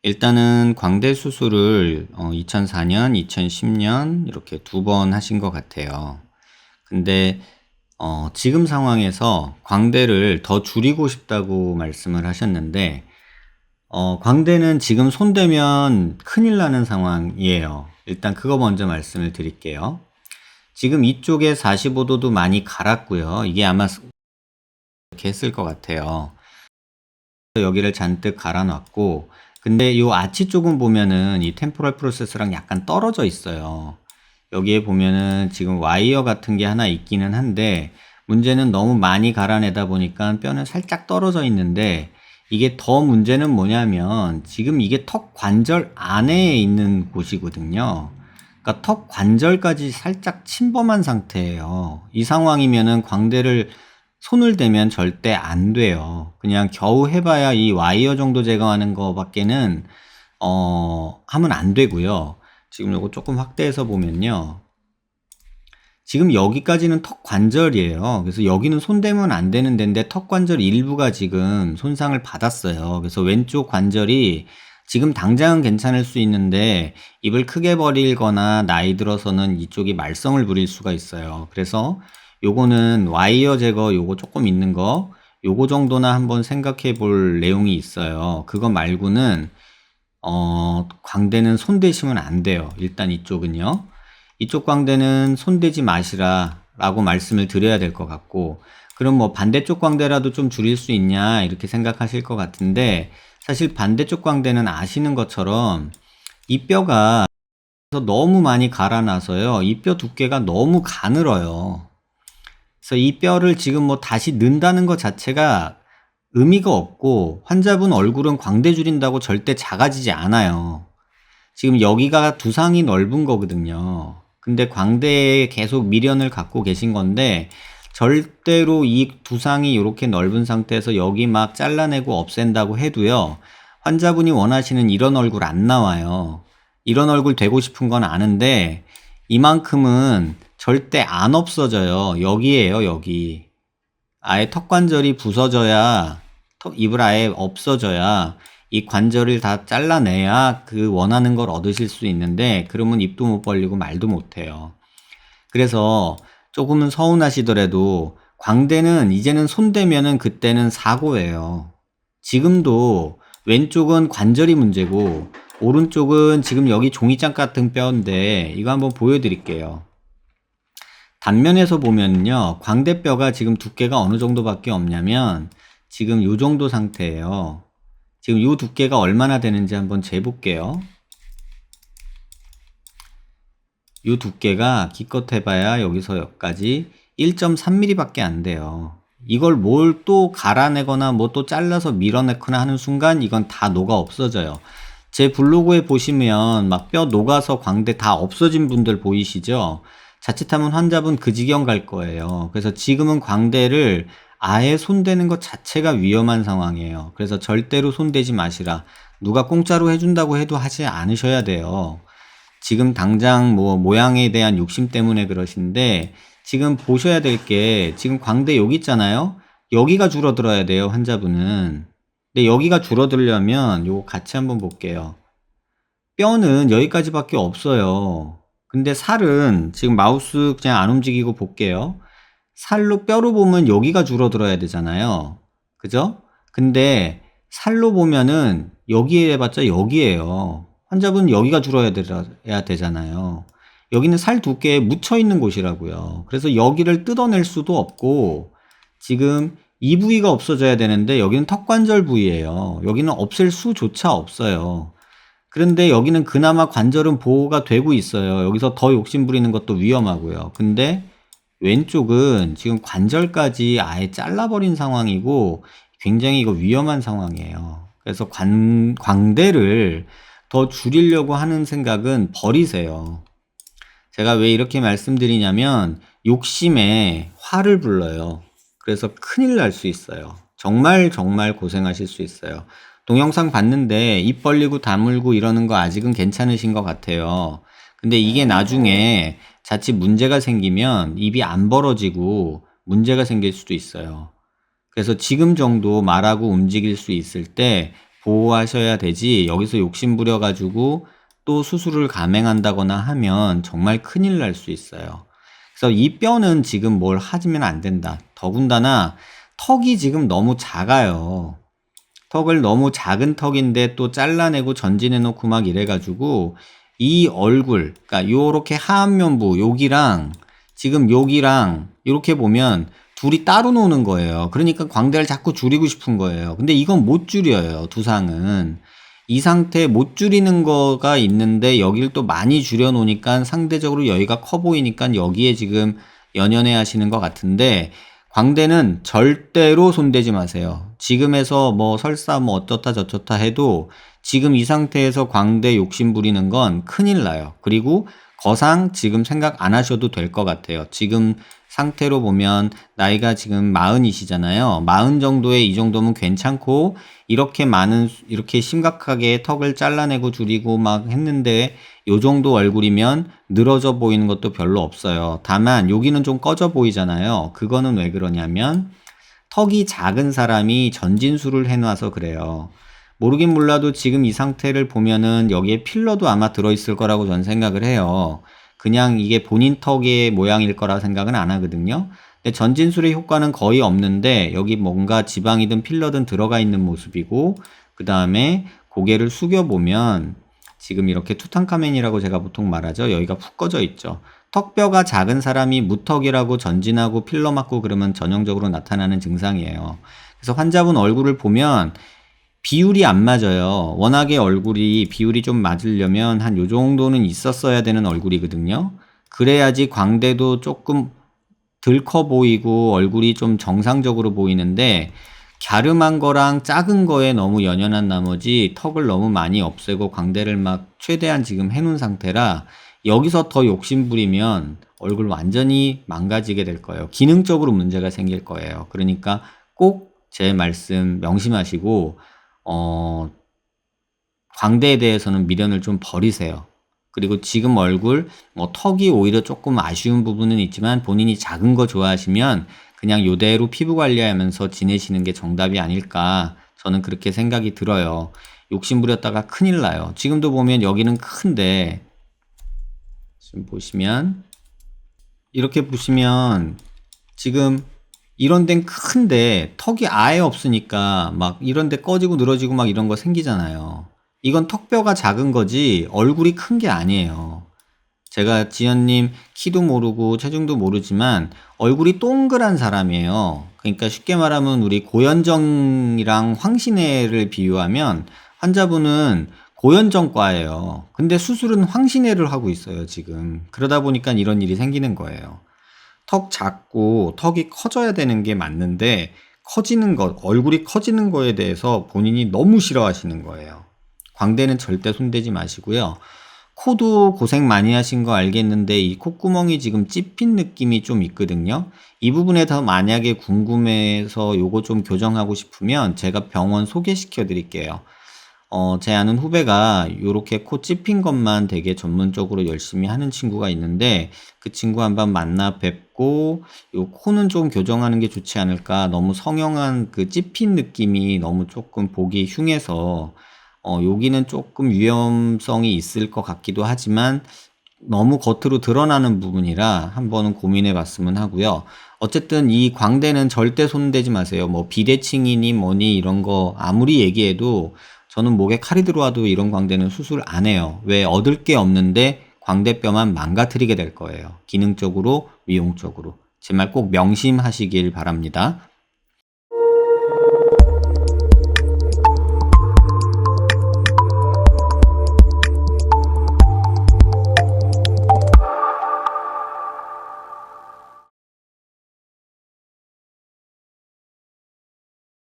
일단은 광대 수술을 2004년, 2010년 이렇게 2번 하신 것 같아요. 근데 지금 상황에서 광대를 더 줄이고 싶다고 말씀을 하셨는데 광대는 지금 손대면 큰일 나는 상황이에요. 일단 그거 먼저 말씀을 드릴게요. 지금 이쪽에 45도도 많이 갈았고요. 이게 아마 이렇게 했을 것 같아요. 여기를 잔뜩 갈아놨고, 근데 이 아치 쪽은 보면은 이 템포럴 프로세스랑 약간 떨어져 있어요. 여기에 보면은 지금 와이어 같은 게 하나 있기는 한데, 문제는 너무 많이 갈아내다 보니까 뼈는 살짝 떨어져 있는데, 이게 더 문제는 뭐냐면 지금 이게 턱 관절 안에 있는 곳이거든요. 그러니까 턱 관절까지 살짝 침범한 상태예요. 이 상황이면은 광대를 손을 대면 절대 안 돼요. 그냥 겨우 해봐야 이 와이어 정도 제거하는 거밖에는 하면 안 되고요. 지금 요거 조금 확대해서 보면요. 지금 여기까지는 턱 관절이에요. 그래서 여기는 손대면 안 되는 데인데 턱 관절 일부가 지금 손상을 받았어요. 그래서 왼쪽 관절이 지금 당장은 괜찮을 수 있는데 입을 크게 벌리거나 나이 들어서는 이쪽이 말썽을 부릴 수가 있어요. 그래서 요거는 와이어 제거 요거 조금 있는 거 요거 정도나 한번 생각해 볼 내용이 있어요. 그거 말고는 광대는 손대시면 안 돼요. 일단 이쪽은요. 이쪽 광대는 손대지 마시라 라고 말씀을 드려야 될 것 같고, 그럼 뭐 반대쪽 광대라도 좀 줄일 수 있냐 이렇게 생각하실 것 같은데, 사실 반대쪽 광대는 아시는 것처럼 이 뼈가 너무 많이 갈아놔서요. 이 뼈 두께가 너무 가늘어요. 그래서 이 뼈를 지금 뭐 다시 넣는다는 것 자체가 의미가 없고, 환자분 얼굴은 광대 줄인다고 절대 작아지지 않아요. 지금 여기가 두상이 넓은 거거든요. 근데 광대에 계속 미련을 갖고 계신 건데 절대로 이 두상이 이렇게 넓은 상태에서 여기 막 잘라내고 없앤다고 해도요. 환자분이 원하시는 이런 얼굴 안 나와요. 이런 얼굴 되고 싶은 건 아는데 이만큼은 절대 안 없어져요. 여기에요, 여기. 아예 턱 관절이 부서져야 입을 아예 없어져야 이 관절을 다 잘라내야 그 원하는 걸 얻으실 수 있는데 그러면 입도 못 벌리고 말도 못 해요. 그래서 조금은 서운하시더라도 광대는 이제는 손대면은 그때는 사고예요. 지금도 왼쪽은 관절이 문제고 오른쪽은 지금 여기 종이장 같은 뼈인데 이거 한번 보여드릴게요. 단면에서 보면요, 광대뼈가 지금 두께가 어느 정도밖에 없냐면 지금 요 정도 상태예요. 지금 요 두께가 얼마나 되는지 한번 재볼게요. 요 두께가 기껏 해봐야 여기서 여기까지 1.3mm 밖에 안 돼요. 이걸 뭘 또 갈아내거나 뭐 또 잘라서 밀어내거나 하는 순간 이건 다 녹아 없어져요. 제 블로그에 보시면 막 뼈 녹아서 광대 다 없어진 분들 보이시죠? 자칫하면 환자분 그 지경 갈 거예요. 그래서 지금은 광대를 아예 손대는 것 자체가 위험한 상황이에요. 그래서 절대로 손대지 마시라. 누가 공짜로 해준다고 해도 하지 않으셔야 돼요. 지금 당장 뭐 모양에 대한 욕심 때문에 그러신데 지금 보셔야 될 게 지금 광대 여기 있잖아요. 여기가 줄어들어야 돼요, 환자분은. 근데 여기가 줄어들려면 요거 같이 한번 볼게요. 뼈는 여기까지밖에 없어요. 근데 살은 지금 마우스 그냥 안 움직이고 볼게요. 살로 뼈로 보면 여기가 줄어들어야 되잖아요. 그죠? 근데 살로 보면은 여기에 해봤자 여기에요. 환자분 여기가 줄어야 되잖아요. 여기는 살 두께에 묻혀 있는 곳이라고요. 그래서 여기를 뜯어낼 수도 없고 지금 이 부위가 없어져야 되는데 여기는 턱관절 부위예요. 여기는 없앨 수조차 없어요. 그런데 여기는 그나마 관절은 보호가 되고 있어요. 여기서 더 욕심 부리는 것도 위험하고요. 근데 왼쪽은 지금 관절까지 아예 잘라버린 상황이고 굉장히 이거 위험한 상황이에요. 그래서 광대를 더 줄이려고 하는 생각은 버리세요. 제가 왜 이렇게 말씀드리냐면 욕심에 화를 불러요. 그래서 큰일 날 수 있어요. 정말 정말 고생하실 수 있어요. 동영상 봤는데 입 벌리고 다물고 이러는 거 아직은 괜찮으신 것 같아요. 근데 이게 나중에 자칫 문제가 생기면 입이 안 벌어지고 문제가 생길 수도 있어요. 그래서 지금 정도 말하고 움직일 수 있을 때 보호하셔야 되지, 여기서 욕심 부려가지고 또 수술을 감행한다거나 하면 정말 큰일 날 수 있어요. 그래서 이 뼈는 지금 뭘 하시면 안 된다. 더군다나 턱이 지금 너무 작아요. 턱을 너무 작은 턱인데 또 잘라내고 전진해 놓고 막 이래가지고 이 얼굴, 그러니까 요렇게 하안면부 여기랑 지금 여기랑 이렇게 보면 둘이 따로 노는 거예요. 그러니까 광대를 자꾸 줄이고 싶은 거예요. 근데 이건 못 줄여요, 두상은. 이 상태에 못 줄이는 거가 있는데 여기를 또 많이 줄여 놓으니까 상대적으로 여기가 커 보이니까 여기에 지금 연연해 하시는 것 같은데, 광대는 절대로 손대지 마세요. 지금에서 뭐 설사 뭐 어쩌다 저쩌다 해도 지금 이 상태에서 광대 욕심 부리는 건 큰일 나요. 그리고 거상 지금 생각 안 하셔도 될 것 같아요. 지금 상태로 보면 나이가 지금 40이시잖아요. 40 정도에 이 정도면 괜찮고, 이렇게 심각하게 턱을 잘라내고 줄이고 막 했는데 요 정도 얼굴이면 늘어져 보이는 것도 별로 없어요. 다만 여기는 좀 꺼져 보이잖아요. 그거는 왜 그러냐면 턱이 작은 사람이 전진술을 해놔서 그래요. 모르긴 몰라도 지금 이 상태를 보면은 여기에 필러도 아마 들어있을 거라고 전 생각을 해요. 그냥 이게 본인 턱의 모양일 거라 생각은 안 하거든요. 근데 전진술의 효과는 거의 없는데 여기 뭔가 지방이든 필러든 들어가 있는 모습이고, 그 다음에 고개를 숙여보면 지금 이렇게 투탕카멘이라고 제가 보통 말하죠. 여기가 푹 꺼져 있죠. 턱뼈가 작은 사람이 무턱이라고 전진하고 필러 맞고 그러면 전형적으로 나타나는 증상이에요. 그래서 환자분 얼굴을 보면 비율이 안 맞아요. 워낙에 얼굴이 비율이 좀 맞으려면 한 요 정도는 있었어야 되는 얼굴이거든요. 그래야지 광대도 조금 덜 커 보이고 얼굴이 좀 정상적으로 보이는데, 갸름한 거랑 작은 거에 너무 연연한 나머지 턱을 너무 많이 없애고 광대를 막 최대한 지금 해놓은 상태라 여기서 더 욕심 부리면 얼굴 완전히 망가지게 될 거예요. 기능적으로 문제가 생길 거예요. 그러니까 꼭 제 말씀 명심하시고 광대에 대해서는 미련을 좀 버리세요. 그리고 지금 얼굴 뭐 턱이 오히려 조금 아쉬운 부분은 있지만 본인이 작은 거 좋아하시면 그냥 요대로 피부 관리하면서 지내시는 게 정답이 아닐까, 저는 그렇게 생각이 들어요. 욕심 부렸다가 큰일 나요. 지금도 보면 여기는 큰데, 지금 보시면 이렇게 보시면 지금 이런 데는 큰데 턱이 아예 없으니까 막 이런 데 꺼지고 늘어지고 막 이런 거 생기잖아요. 이건 턱뼈가 작은 거지 얼굴이 큰 게 아니에요. 제가 지연님 키도 모르고 체중도 모르지만 얼굴이 동그란 사람이에요. 그러니까 쉽게 말하면 우리 고현정이랑 황신혜를 비유하면 환자분은 고현정과예요. 근데 수술은 황신혜를 하고 있어요, 지금. 그러다 보니까 이런 일이 생기는 거예요. 턱 작고 턱이 커져야 되는 게 맞는데 커지는 것, 얼굴이 커지는 거에 대해서 본인이 너무 싫어하시는 거예요. 광대는 절대 손대지 마시고요. 코도 고생 많이 하신 거 알겠는데 이 콧구멍이 지금 찝힌 느낌이 좀 있거든요. 이 부분에 더 만약에 궁금해서 요거 좀 교정하고 싶으면 제가 병원 소개시켜 드릴게요. 제 아는 후배가 요렇게 코 찝힌 것만 되게 전문적으로 열심히 하는 친구가 있는데 그 친구 한번 만나 뵙고 요 코는 좀 교정하는 게 좋지 않을까. 너무 성형한 그 찝힌 느낌이 너무 조금 보기 흉해서 여기는 조금 위험성이 있을 것 같기도 하지만 너무 겉으로 드러나는 부분이라 한번은 고민해 봤으면 하고요. 어쨌든 이 광대는 절대 손대지 마세요. 뭐 비대칭이니 뭐니 이런 거 아무리 얘기해도 저는 목에 칼이 들어와도 이런 광대는 수술 안 해요. 왜? 얻을 게 없는데 광대뼈만 망가뜨리게 될 거예요. 기능적으로, 미용적으로. 제 말 꼭 명심하시길 바랍니다.